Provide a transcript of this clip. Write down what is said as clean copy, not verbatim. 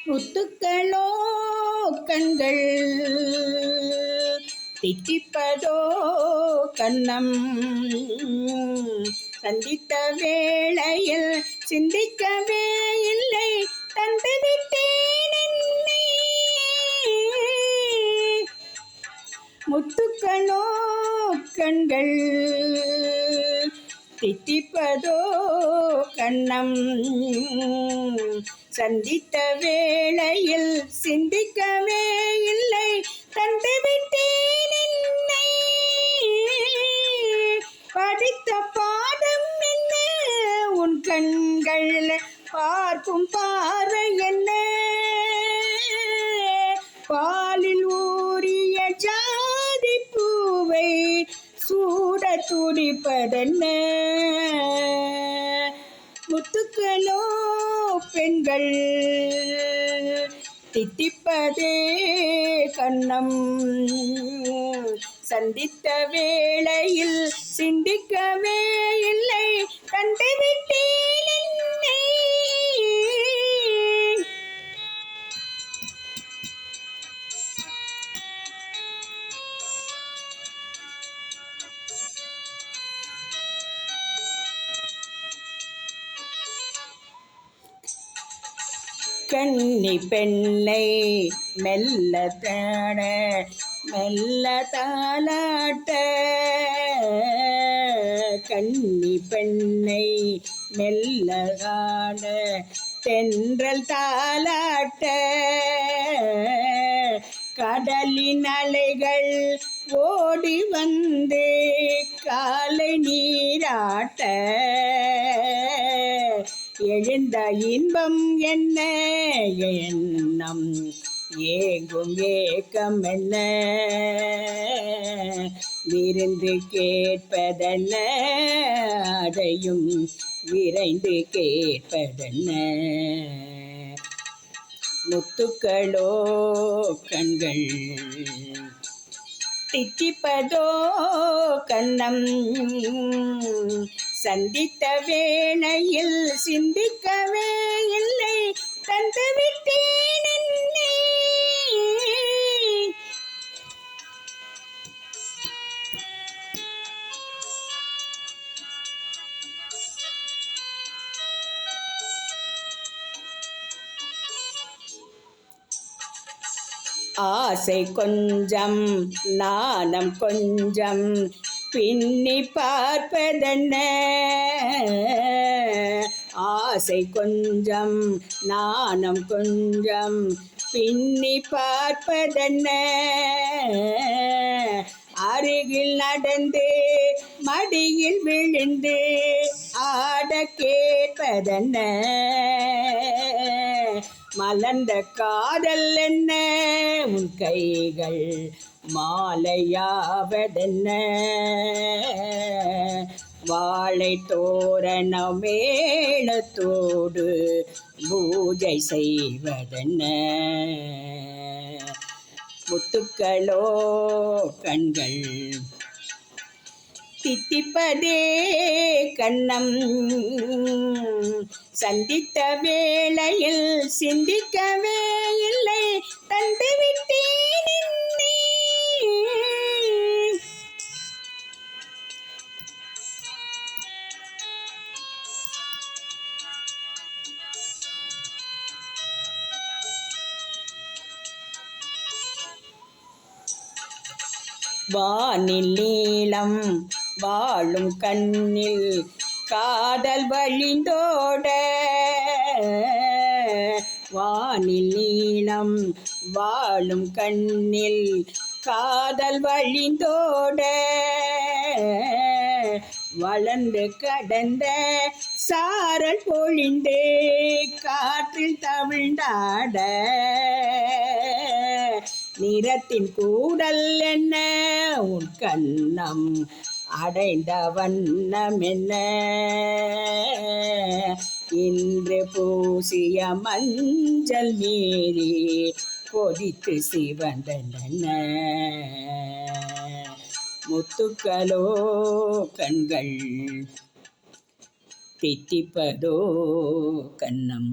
முத்துக்களோ கண்கள் தித்திப்பதோ கண்ணம் சந்தித்த வேளையில் சிந்திக்கவே இல்லை தந்துவிட்டேன் என்னை. முத்துக்களோ கண்கள் தித்திப்பதோ கண்ணம் சந்தித்த வேளையில் சிந்திக்கவே இல்லை தந்துவிட்டேன் என்னை. படித்த பாடம் என்ன உன் கண்கள் பார்க்கும் பார்வை என்ன பாலில் ஊறிய ஜாதி பூவை சூட துடிப்பதென்ன. முத்துக்களோ பெண்கள் தித்திப்பதே கண்ணம் சந்தித்த வேளையில் சிந்திக்கவே இல்லை கண்டுவிட்டேன் என்னை. கன்னி பெண்ணை மெல்ல தாட மெல்ல தாலாட்ட கன்னி பெண்ணை மெல்ல தாட தென்றல் தாலாட்ட கடலின் அலைகள் ஓடி வந்து காலை நீராட்ட எழுந்த இன்பம் என்ன எண்ணம் ஏங்கும் ஏக்கம் என்ன விருந்து கேட்பதென்ன அதையும் விரைந்து கேட்பதென்ன. முத்துக்களோ கண்கள் தித்திப்பதோ கண்ணம் சந்தித்த வேளையில் சிந்திக்கவே இல்லை தந்துவிட்டேன் என்னை. ஆசை கொஞ்சம் நாணம் கொஞ்சம் பின்னி பார்ப்பதென்ன ஆசை கொஞ்சம் நாணம் கொஞ்சம் பின்னி பார்ப்பதென்ன அருகில் நடந்து மடியில் விழுந்து ஆட கேட்பதென்ன மலர்ந்த காதல் என்ன உன் கைகள் மாலையாவதென்ன வாழை தோரண மேளத்தோடு பூஜை செய்வதென்ன. முத்துக்களோ கண்கள் தித்திப்பதே கண்ணம் சந்தித்த வேளையில் சிந்திக்கவே இல்லை தந்துவிட்டேன் என்னை. வானில் நீளம் வாழும் கண்ணில் காதல் வழிந்தோட வானில் நீளம் வாழும் கண்ணில் காதல் வழிந்தோட வளர்ந்து கடந்த சாரல் பொழிந்து காற்றில் தவிழ்ந்தாட நிறத்தின் கூடல் என்ன உன் கண்ணம் அடைந்த வண்ணம் என்ன இன்று பூசிய மஞ்சள் மீறி கொதித்து சிவந்தன. முத்துக்களோ கண்கள் தித்திப்பதோ கண்ணம்.